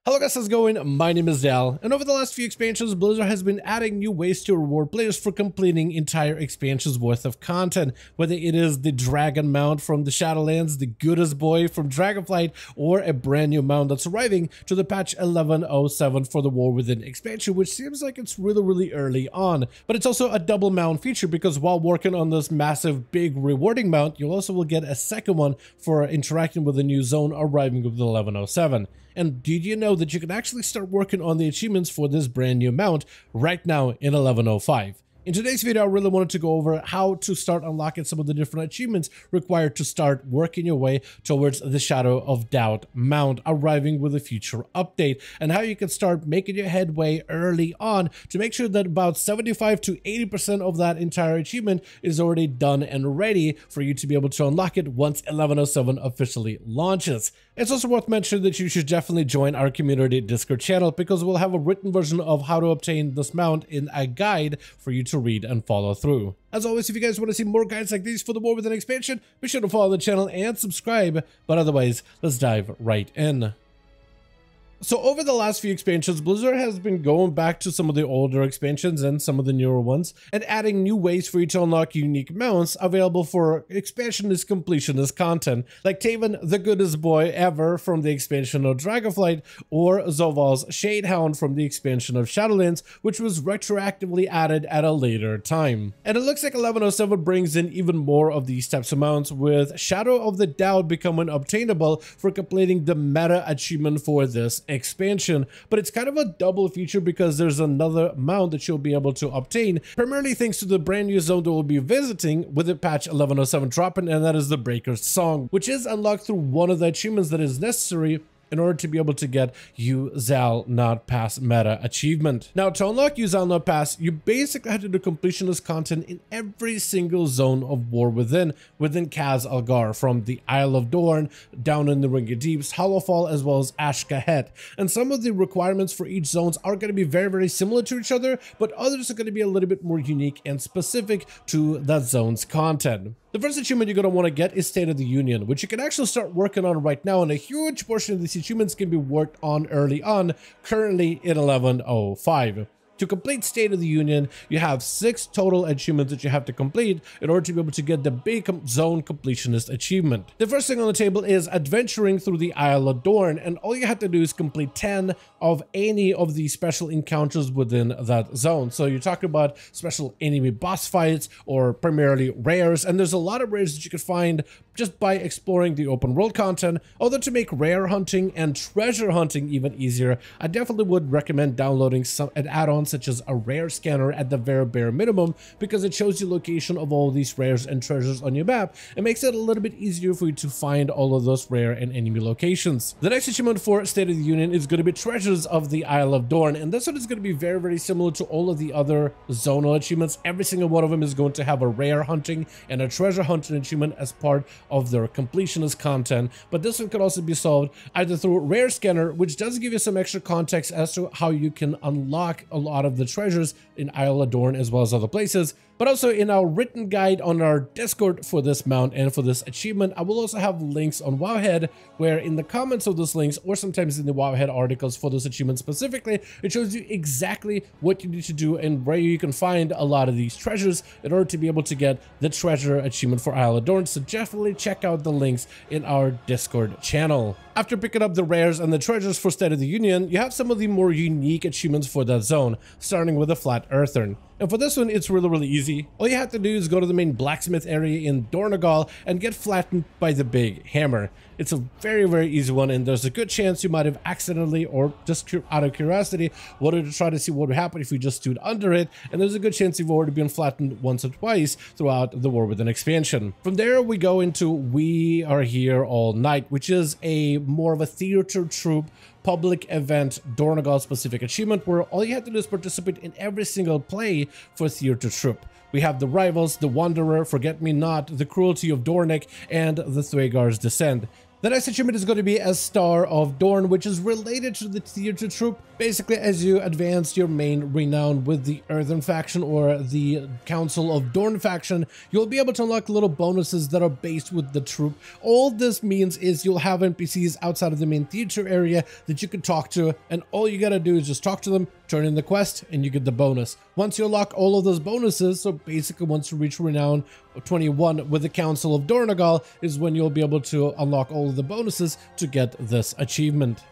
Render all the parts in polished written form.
Hello guys, how's it going? My name is Xal, and over the last few expansions, Blizzard has been adding new ways to reward players for completing entire expansions worth of content, whether it is the Dragon Mount from the Shadowlands, the Goodest Boy from Dragonflight, or a brand new mount that's arriving to the patch 1107 for the War Within expansion, which seems like it's really early on. But it's also a double mount feature because while working on this massive, big, rewarding mount, you also will get a second one for interacting with the new zone arriving with the 1107. And did you know that you can actually start working on the achievements for this brand new mount right now in 1105? In today's video, I really wanted to go over how to start unlocking some of the different achievements required to start working your way towards the Shadow of Doubt mount arriving with a future update, and how you can start making your headway early on to make sure that about 75 to 80% of that entire achievement is already done and ready for you to be able to unlock it once 1107 officially launches. It's also worth mentioning that you should definitely join our community Discord channel because we'll have a written version of how to obtain this mount in a guide for you to read and follow through. As always, if you guys want to see more guides like these for the War Within expansion, be sure to follow the channel and subscribe. But otherwise, let's dive right in. So over the last few expansions, Blizzard has been going back to some of the older expansions and some of the newer ones and adding new ways for you to unlock unique mounts available for expansionist completionist content, like Taven, the Goodest Boy ever from the expansion of Dragonflight, or Zoval's Shadehound from the expansion of Shadowlands, which was retroactively added at a later time. And it looks like 1107 brings in even more of these types of mounts, with Shadow of the Doubt becoming obtainable for completing the meta achievement for this expansion. But it's kind of a double feature because there's another mount that you'll be able to obtain, primarily thanks to the brand new zone that we'll be visiting with the patch 1107 dropping, and that is the Breaker's Song, which is unlocked through one of the achievements that is necessary in order to be able to get Xal Not Pass meta achievement. Now, to unlock Xal Not Pass, you basically have to do completionist content in every single zone of War within Khaz Algar, from the Isle of Dorn, down in the Ring of Deeps, Hollowfall, as well as Ashkahet. And some of the requirements for each zones are going to be very similar to each other, but others are going to be a little bit more unique and specific to that zone's content. The first achievement you're going to want to get is State of the Union, which you can actually start working on right now, and a huge portion of these achievements can be worked on early on, currently in 1105. To complete State of the Union, you have 6 total achievements that you have to complete in order to be able to get the big zone completionist achievement. The first thing on the table is adventuring through the Isle of Dorn, and all you have to do is complete 10 of any of the special encounters within that zone. So you're talking about special enemy boss fights or primarily rares, and there's a lot of rares that you can find just by exploring the open world content. Although to make rare hunting and treasure hunting even easier, I definitely would recommend downloading an add-on such as a Rare Scanner at the very bare minimum, because it shows you location of all these rares and treasures on your map. It makes it a little bit easier for you to find all of those rare and enemy locations. The next achievement for State of the Union is going to be Treasures of the Isle of Dorn, and this one is going to be very similar to all of the other zonal achievements. Every single one of them is going to have a rare hunting and a treasure hunting achievement as part of their completionist content, but this one could also be solved either through Rare Scanner, which does give you some extra context as to how you can unlock a lot of the treasures in Isle of Dorn as well as other places, but also in our written guide on our Discord for this mount and for this achievement. I will also have links on Wowhead, where in the comments of those links, or sometimes in the Wowhead articles for those achievements specifically, it shows you exactly what you need to do and where you can find a lot of these treasures in order to be able to get the treasure achievement for Isle of Dorn. So definitely check out the links in our Discord channel. After picking up the rares and the treasures for State of the Union, you have some of the more unique achievements for that zone, starting with the Flat Earthern. And for this one, it's really easy. All you have to do is go to the main blacksmith area in Dornagal and get flattened by the big hammer. It's a very easy one, and there's a good chance you might have accidentally, or just out of curiosity, wanted to try to see what would happen if you just stood under it, and there's a good chance you've already been flattened once or twice throughout the War Within expansion. From there, we go into We Are Here All Night, which is a more of a theater troupe public event Dornagal specific achievement, where all you have to do is participate in every single play for Theater Troupe. We have the Rivals, the Wanderer, Forget Me Not, the Cruelty of Dornick, and the Thwagar's Descent. The next achievement is going to be a Star of Dorn, which is related to the Theater Troop. Basically, as you advance your main renown with the Earthen faction or the Council of Dorn faction, you'll be able to unlock little bonuses that are based with the troop. All this means is you'll have NPCs outside of the main theater area that you can talk to, and all you gotta do is just talk to them, turn in the quest, and you get the bonus. Once you unlock all of those bonuses, so basically once you reach renown 21 with the Council of Dornogal is when you'll be able to unlock all of the bonuses to get this achievement.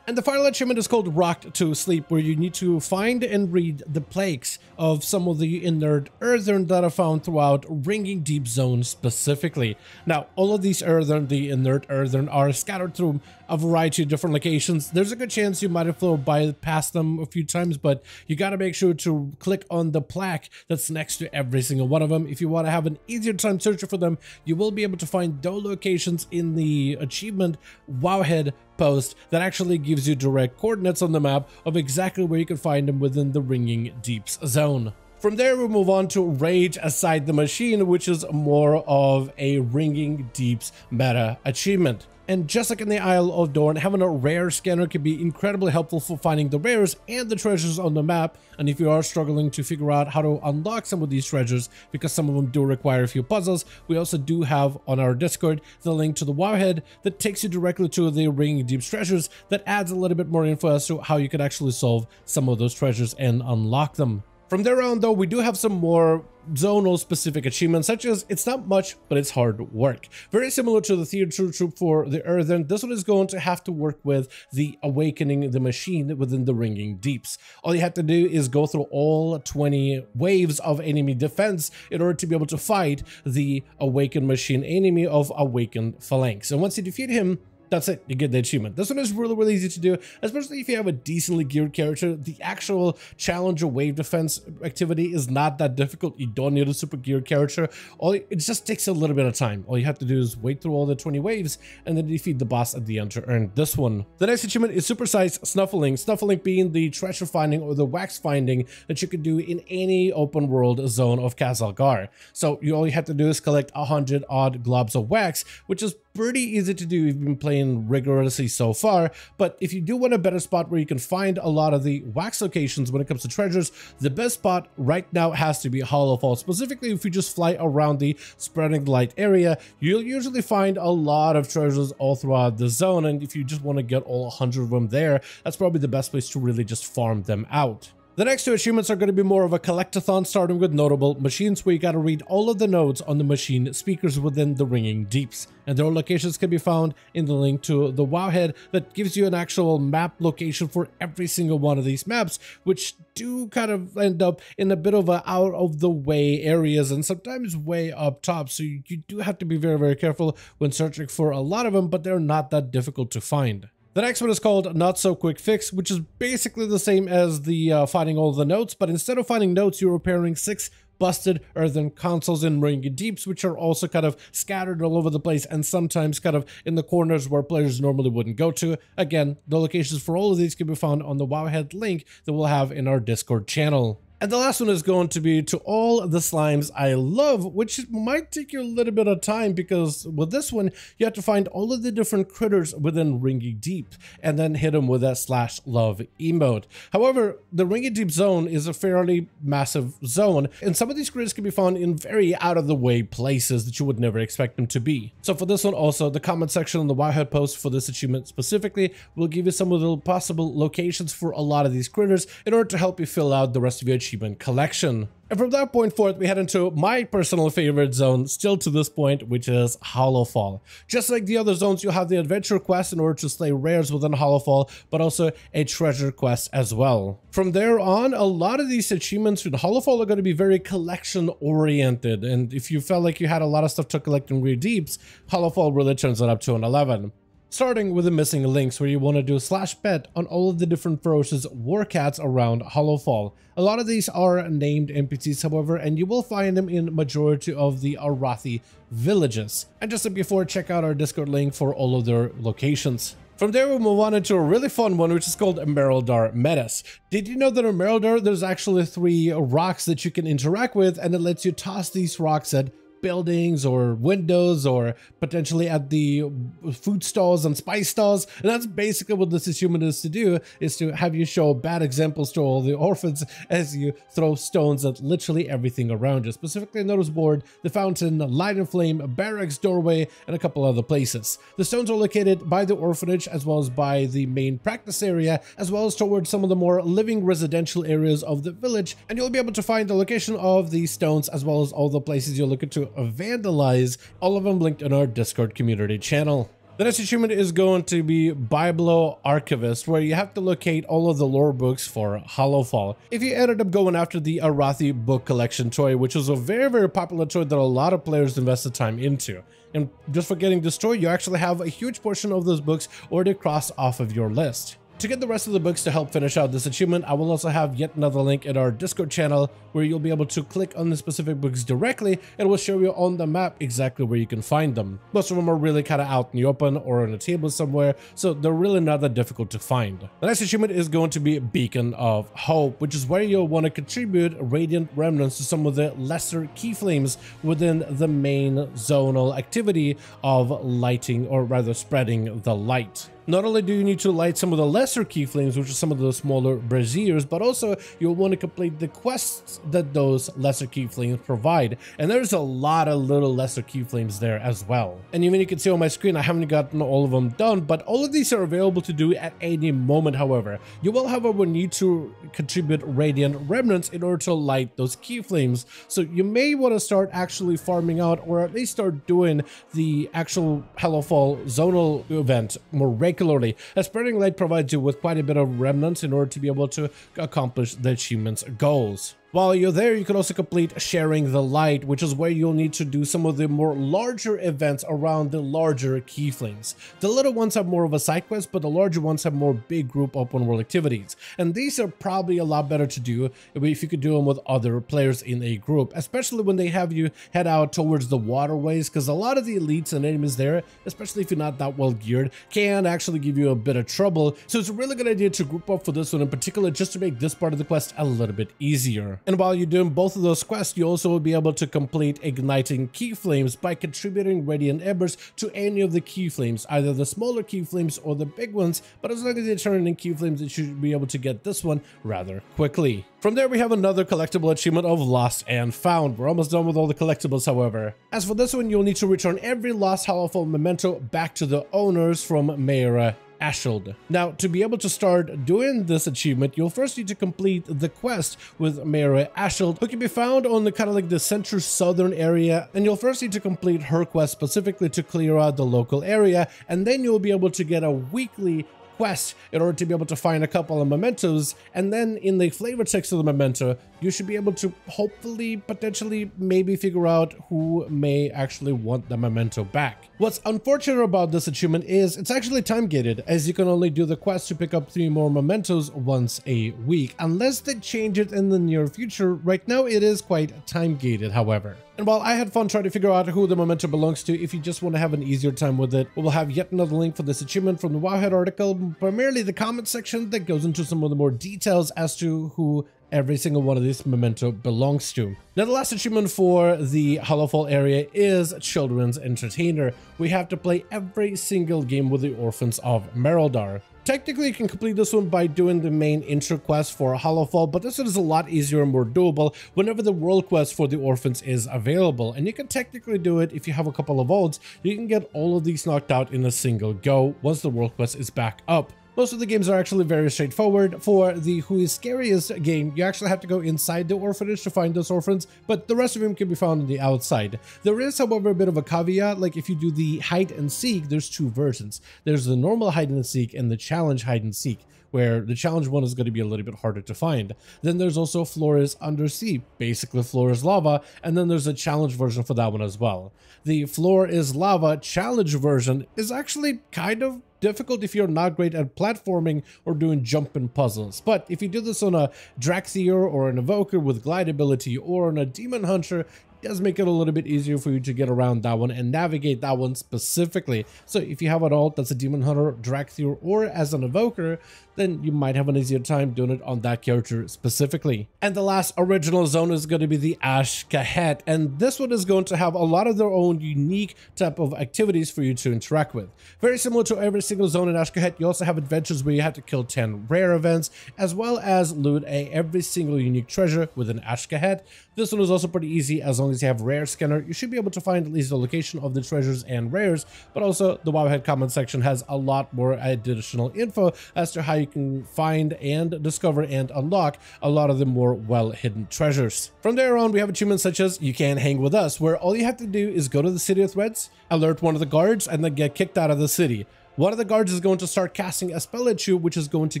And the final achievement is called Rocked to Sleep, where you need to find and read the plaques of some of the inert earthen that are found throughout Ringing Deep Zone specifically. Now, all of these earthen, the inert earthen, are scattered through a variety of different locations. There's a good chance you might have flown by past them a few times, but you gotta make sure to click on the plaque that's next to every single one of them. If you want to have an easier time searching for them, you will be able to find those locations in the achievement Wowhead post that actually gives you direct coordinates on the map of exactly where you can find them within the Ringing Deeps zone. From there, we move on to Rage Aside the Machine, which is more of a Ringing Deeps meta achievement. And just like in the Isle of Dorn, having a rare scanner can be incredibly helpful for finding the rares and the treasures on the map. And if you are struggling to figure out how to unlock some of these treasures, because some of them do require a few puzzles, we also do have on our Discord the link to the Wowhead that takes you directly to the Ringing Deeps treasures that adds a little bit more info as to how you could actually solve some of those treasures and unlock them. From there on, though, we do have some more zonal specific achievements, such as it's not much, but it's hard work. Very similar to the Theater Troop for the Earthen, this one is going to have to work with the Awakening the Machine within the Ringing Deeps. All you have to do is go through all 20 waves of enemy defense in order to be able to fight the Awakened Machine enemy of Awakened Phalanx. And once you defeat him, that's it, you get the achievement. This one is really easy to do, especially if you have a decently geared character. The actual Challenger wave defense activity is not that difficult. You don't need a super geared character. It just takes a little bit of time. All you have to do is wait through all the 20 waves and then defeat the boss at the end to earn this one. The next achievement is Supersized Snuffling. Snuffling being the treasure finding or the wax finding that you can do in any open world zone of Khazalgar. So all you have to do is collect 100 odd globs of wax, which is pretty easy to do if you've been playing rigorously so far. But if you do want a better spot where you can find a lot of the wax locations when it comes to treasures, the best spot right now has to be Hollowfall. Specifically, if you just fly around the Spreading Light area, you'll usually find a lot of treasures all throughout the zone, and if you just want to get all 100 of them there, that's probably the best place to really just farm them out. The next two achievements are going to be more of a collectathon, starting with notable machines, where you got to read all of the nodes on the machine speakers within the Ringing Deeps. And their locations can be found in the link to the Wowhead that gives you an actual map location for every single one of these maps, which do kind of end up in a bit of a out of the way areas and sometimes way up top. So you do have to be very careful when searching for a lot of them, but they're not that difficult to find. The next one is called Not So Quick Fix, which is basically the same as the finding all the notes, but instead of finding notes, you're repairing 6 busted earthen consoles in Ringing Deeps, which are also kind of scattered all over the place and sometimes kind of in the corners where players normally wouldn't go to. Again, the locations for all of these can be found on the Wowhead link that we'll have in our Discord channel. And the last one is going to be To All the Slimes I Love, which might take you a little bit of time because with this one, you have to find all of the different critters within Ringing Deep and then hit them with that /love emote. However, the Ringing Deep zone is a fairly massive zone, and some of these critters can be found in very out of the way places that you would never expect them to be. So for this one also, the comment section on the Wowhead post for this achievement specifically will give you some of the possible locations for a lot of these critters in order to help you fill out the rest of your achievement collection. And from that point forth, we head into my personal favorite zone still to this point, which is Hollowfall. Just like the other zones, you'll have the adventure quest in order to slay rares within Hollowfall, but also a treasure quest as well. From there on, a lot of these achievements in Hollowfall are going to be very collection oriented, and if you felt like you had a lot of stuff to collect in Rare Deeps, Hollowfall really turns it up to an 11. Starting with the missing links, where you want to do /bet on all of the different ferocious war cats around Hollowfall. A lot of these are named NPCs, however, and you will find them in majority of the Arathi villages. And just like before, check out our Discord link for all of their locations. From there, we'll move on into a really fun one, which is called Emeraldar Menace. Did you know that Emeraldar, there's actually 3 rocks that you can interact with, and it lets you toss these rocks at buildings or windows or potentially at the food stalls and spice stalls. And that's basically what this achievement is to do, is to have you show bad examples to all the orphans as you throw stones at literally everything around you, specifically a notice board, the fountain, light and flame, a barracks doorway, and a couple other places. The stones are located by the orphanage as well as by the main practice area, as well as towards some of the more living residential areas of the village, and you'll be able to find the location of these stones as well as all the places you're looking to vandalize, all of them linked in our Discord community channel. The next achievement is going to be Biblo Archivist, where you have to locate all of the lore books for Hollowfall. If you ended up going after the Arathi book collection toy, which was a very popular toy that a lot of players invested time into, and just for getting this toy, you actually have a huge portion of those books already crossed off of your list. To get the rest of the books to help finish out this achievement, I will also have yet another link in our Discord channel where you'll be able to click on the specific books directly, and it will show you on the map exactly where you can find them. Most of them are really kind of out in the open or on a table somewhere, so they're really not that difficult to find. The next achievement is going to be Beacon of Hope, which is where you'll want to contribute radiant remnants to some of the lesser keyflames within the main zonal activity of lighting, or rather spreading the light. Not only do you need to light some of the lesser keyflames, which are some of the smaller braziers, but also you'll want to complete the quests that those lesser keyflames provide. And there's a lot of little lesser keyflames there as well. And even you can see on my screen, I haven't gotten all of them done, but all of these are available to do at any moment. However, you will, however, need to contribute radiant remnants in order to light those keyflames. So you may want to start actually farming out, or at least start doing the actual Hollowfall zonal event more regularly, as spreading light provides you with quite a bit of remnants in order to be able to accomplish the achievement's goals. While you're there, you can also complete Sharing the Light, which is where you'll need to do some of the more larger events around the larger keyflames. The little ones have more of a side quest, but the larger ones have more big group open world activities. And these are probably a lot better to do if you could do them with other players in a group, especially when they have you head out towards the waterways, because a lot of the elites and enemies there, especially if you're not that well geared, can actually give you a bit of trouble. So it's a really good idea to group up for this one in particular, just to make this part of the quest a little bit easier. And while you're doing both of those quests, you also will be able to complete Igniting Keyflames by contributing Radiant Embers to any of the keyflames, either the smaller keyflames or the big ones, but as long as you turn in keyflames, you should be able to get this one rather quickly. From there, we have another collectible achievement of Lost and Found. We're almost done with all the collectibles, however. As for this one, you'll need to return every lost Hollowfall memento back to the owners from Mayra Ashield. Now, to be able to start doing this achievement, you'll first need to complete the quest with Mayra Ashield, who can be found on the kind of like the center southern area, and you'll first need to complete her quest specifically to clear out the local area, and then you'll be able to get a weekly quest in order to be able to find a couple of mementos, and then in the flavor text of the memento, you should be able to hopefully, potentially, maybe figure out who may actually want the memento back. What's unfortunate about this achievement is it's actually time gated, as you can only do the quest to pick up 3 more mementos once a week, unless they change it in the near future. Right now it is quite time gated, however. And while I had fun trying to figure out who the memento belongs to, if you just want to have an easier time with it, we will have yet another link for this achievement from the Wowhead article, primarily the comment section that goes into some of the more details as to who every single one of these memento belongs to. Now, the last achievement for the Hollowfall area is Children's Entertainer. We have to play every single game with the Orphans of Mereldar. Technically, you can complete this one by doing the main intro quest for Hollowfall, but this one is a lot easier and more doable whenever the world quest for the orphans is available. And you can technically do it if you have a couple of votes. You can get all of these knocked out in a single go once the world quest is back up. Most of the games are actually very straightforward. For the Who is Scariest game, you actually have to go inside the orphanage to find those orphans, but the rest of them can be found on the outside. There is, however, a bit of a caveat. Like if you do the hide and seek, there's 2 versions. There's the normal hide and seek and the challenge hide and seek, where the challenge one is going to be a little bit harder to find. Then there's also Floor is Undersea, basically Floor is Lava, and then there's a challenge version for that one as well. The Floor is Lava challenge version is actually kind of difficult if you're not great at platforming or doing jumping puzzles, but if you do this on a Draxier or an Evoker with glide ability or on a Demon Hunter, it does make it a little bit easier for you to get around that one and navigate that one specifically. So if you have an alt that's a Demon Hunter, Draxier, or as an Evoker, then you might have an easier time doing it on that character specifically. And the last original zone is going to be the Azj, and this one is going to have a lot of their own unique type of activities for you to interact with. Very similar to every single zone in Azj, you also have adventures where you have to kill 10 rare events, as well as loot every single unique treasure within Azj. This one is also pretty easy. As long as you have Rare Scanner, you should be able to find at least the location of the treasures and rares, but also the Wowhead comment section has a lot more additional info as to how you can find and discover and unlock a lot of the more well-hidden treasures. From there on, we have achievements such as You Can't Hang With Us, where all you have to do is go to the City of Threads, alert one of the guards, and then get kicked out of the city. One of the guards is going to start casting a spell at you, which is going to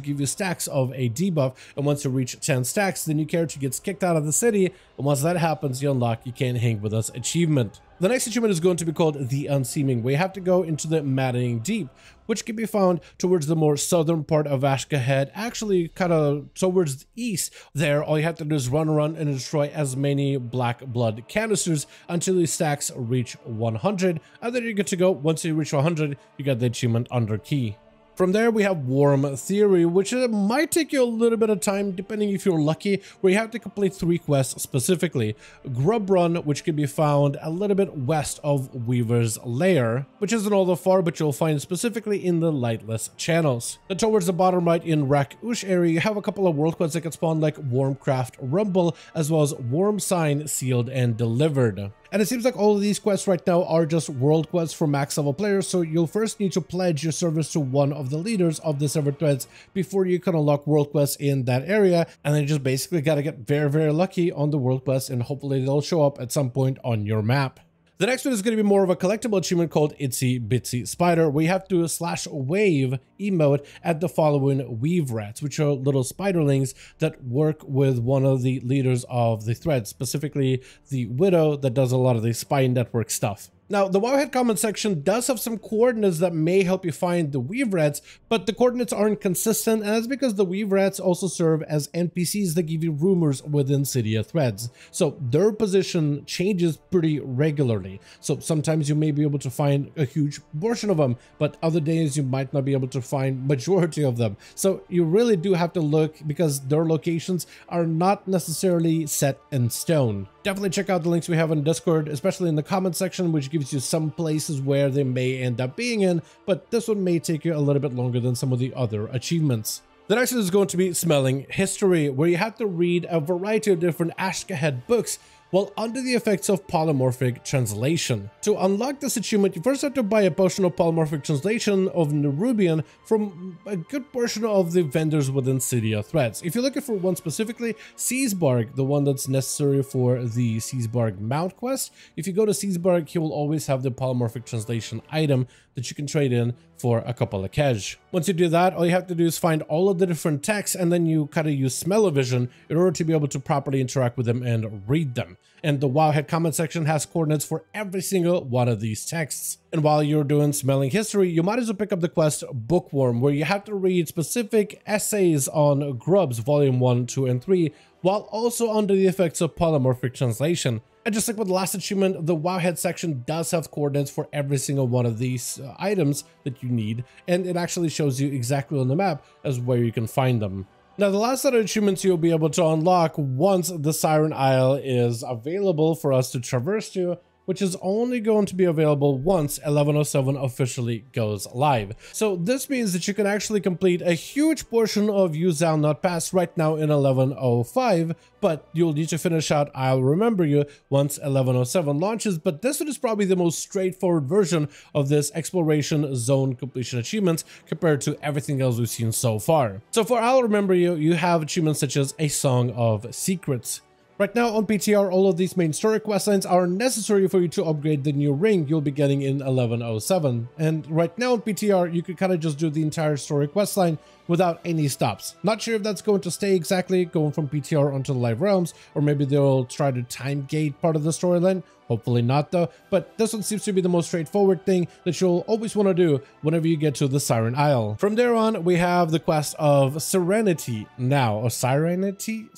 give you stacks of a debuff, and once you reach 10 stacks, the new character gets kicked out of the city, and once that happens, you unlock You Can't Hang With Us achievement. The next achievement is going to be called The Unseeming, where you have to go into the Maddening Deep, which can be found towards the more southern part of Azj, actually kind of towards the east. There, all you have to do is run around and destroy as many black blood canisters until your stacks reach 100, and then you're good to go. Once you reach 100, you get the achievement Under Key. From there, we have Worm Theory, which might take you a little bit of time, depending if you're lucky, where you have to complete 3 quests specifically. Grub Run, which can be found a little bit west of Weaver's Lair, which isn't all that far, but you'll find specifically in the Lightless channels. Then towards the bottom right in Rakush area, you have a couple of world quests that can spawn, like Wormcraft Rumble, as well as Worm Sign Sealed and Delivered. And it seems like all of these quests right now are just world quests for max level players, so you'll first need to pledge your service to one of the leaders of the server threads before you can unlock world quests in that area, and then you just basically gotta get very lucky on the world quests, and hopefully they'll show up at some point on your map. The next one is going to be more of a collectible achievement called Itsy Bitsy Spider, where you have to /wave emote at the following weave rats, which are little spiderlings that work with one of the leaders of the thread, specifically the Widow that does a lot of the spy network stuff. Now, the Wowhead comment section does have some coordinates that may help you find the weave rats, but the coordinates aren't consistent, and that's because the weave rats also serve as NPCs that give you rumors within City of Threads. So their position changes pretty regularly. So sometimes you may be able to find a huge portion of them, but other days you might not be able to find majority of them. So you really do have to look, because their locations are not necessarily set in stone. Definitely check out the links we have on Discord, especially in the comment section, which gives you some places where they may end up being in, but this one may take you a little bit longer than some of the other achievements. The next one is going to be Smelling History, where you have to read a variety of different Azj books while under the effects of polymorphic translation. To unlock this achievement, you first have to buy a potion of polymorphic translation of Nerubian from a good portion of the vendors within City of Threads. If you're looking for one specifically, Seasbarg, the one that's necessary for the Seasbarg mount quest, if you go to Seasbarg, he will always have the polymorphic translation item that you can trade in for a couple of cash. Once you do that, all you have to do is find all of the different texts, and then you kind of use smell-o-vision in order to be able to properly interact with them and read them. And the Wowhead comment section has coordinates for every single one of these texts. And while you're doing Smelling History, you might as well pick up the quest Bookworm, where you have to read specific essays on Grubs Volume 1, 2, and 3, while also under the effects of polymorphic translation. And just like with the last achievement, the Wowhead section does have coordinates for every single one of these items that you need, and it actually shows you exactly on the map as where you can find them. Now, the last set of achievements you'll be able to unlock once the Siren Isle is available for us to traverse to, which is only going to be available once 1107 officially goes live. So this means that you can actually complete a huge portion of Xal Not Pass right now in 1105, but you'll need to finish out I'll Remember You once 1107 launches. But this one is probably the most straightforward version of this exploration zone completion achievements compared to everything else we've seen so far. So for I'll Remember You, you have achievements such as A Song of Secrets. Right now on PTR, all of these main story questlines are necessary for you to upgrade the new ring you'll be getting in 1107. And right now on PTR, you could kind of just do the entire story questline without any stops. Not sure if that's going to stay exactly going from PTR onto the live realms, or maybe they'll try to time gate part of the storyline. Hopefully not though, but this one seems to be the most straightforward thing that you'll always want to do whenever you get to the Siren Isle. From there on, we have the quest of Serenity now, or Serenity,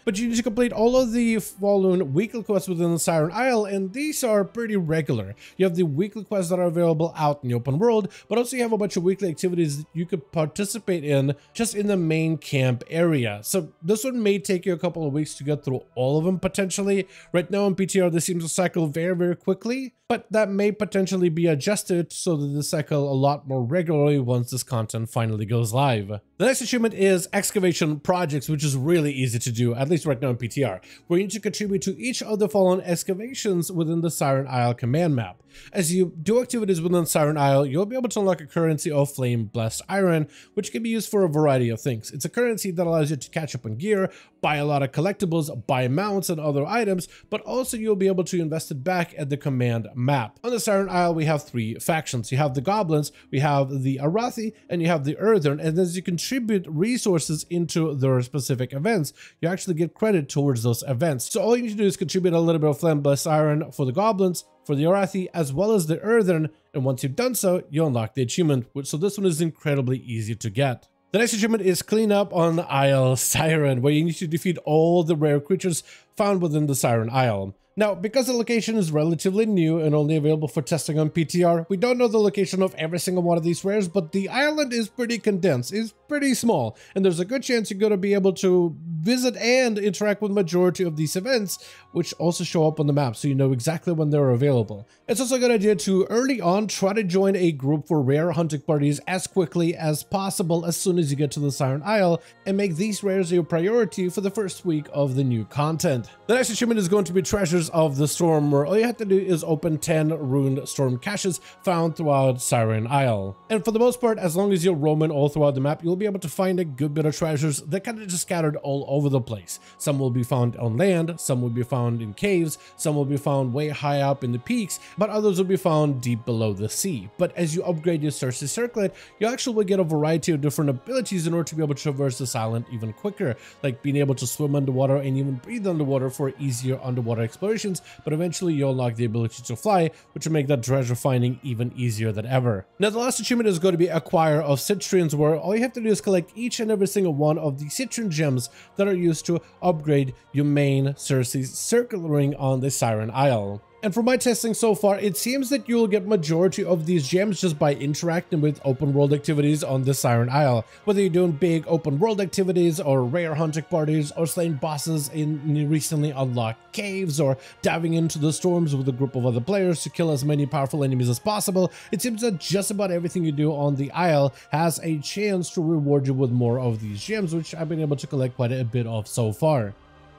but you need to complete all of the following weekly quests within the Siren Isle, and these are pretty regular. You have the weekly quests that are available out in the open world, but also you have a bunch of weekly activities that you could participate in just in the main camp area. So this one may take you a couple of weeks to get through all of them potentially. Right now in PTR, this seems to cycle very quickly, but that may potentially be adjusted so that they cycle a lot more regularly once this content finally goes live. The next achievement is excavation projects, which is really easy to do, at least right now in PTR, where you need to contribute to each of the following excavations within the Siren Isle command map. As you do activities within Siren Isle, you'll be able to unlock a currency of Flame Blessed Iron, which can be used for a variety of things. It's a currency that allows you to catch up on gear, buy a lot of collectibles, buy mounts and other items, but also you'll be able to invest it back at the command map. On the Siren Isle, we have three factions. You have the Goblins, we have the Arathi, and you have the Earthern, and as you contribute resources into their specific events, you actually get credit towards those events. So all you need to do is contribute a little bit of Flame Blessed Iron for the Goblins, for the Arathi, as well as the Earthern, and once you've done so, you'll unlock the achievement, so this one is incredibly easy to get. The next achievement is Clean Up on Isle Siren, where you need to defeat all the rare creatures found within the Siren Isle. Now, because the location is relatively new and only available for testing on PTR, we don't know the location of every single one of these rares, but the island is pretty condensed, it's pretty small, and there's a good chance you're going to be able to visit and interact with majority of these events, which also show up on the map so you know exactly when they're available. It's also a good idea to early on try to join a group for rare hunting parties as quickly as possible as soon as you get to the Siren Isle, and make these rares your priority for the first week of the new content. The next achievement is going to be Treasures of the Storm, where all you have to do is open 10 ruined storm caches found throughout Siren Isle. And for the most part, as long as you're roaming all throughout the map, you'll be able to find a good bit of treasures that kind of just scattered all over the place. Some will be found on land, some will be found in caves, some will be found way high up in the peaks, but others will be found deep below the sea. But as you upgrade your Cersei Circlet, you actually will get a variety of different abilities in order to be able to traverse this island even quicker, like being able to swim underwater and even breathe underwater for easier underwater explorations, but eventually you'll unlock the ability to fly, which will make that treasure finding even easier than ever. Now, the last achievement is going to be Acquire of Citrines, where all you have to do is collect each and every single one of the citron gems that are used to upgrade your main Cersei Circlet ring on the Siren Isle. And from my testing so far, it seems that you'll get majority of these gems just by interacting with open world activities on the Siren Isle. Whether you're doing big open world activities or rare hunting parties or slaying bosses in recently unlocked caves or diving into the storms with a group of other players to kill as many powerful enemies as possible, it seems that just about everything you do on the Isle has a chance to reward you with more of these gems, which I've been able to collect quite a bit of so far.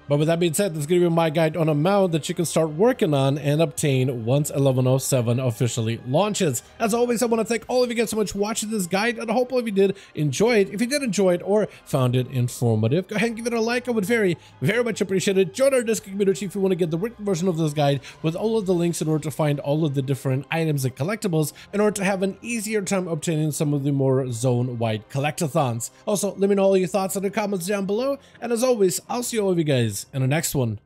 But with that being said, that's going to be my guide on a mount that you can start working on and obtain once 1107 officially launches. As always, I want to thank all of you guys so much for watching this guide, and I hope all of you did enjoy it. If you did enjoy it or found it informative, go ahead and give it a like. I would very much appreciate it. Join our Discord community if you want to get the written version of this guide with all of the links in order to find all of the different items and collectibles in order to have an easier time obtaining some of the more zone-wide collectathons. Also, let me know all your thoughts in the comments down below, and as always, I'll see all of you guys in the next one.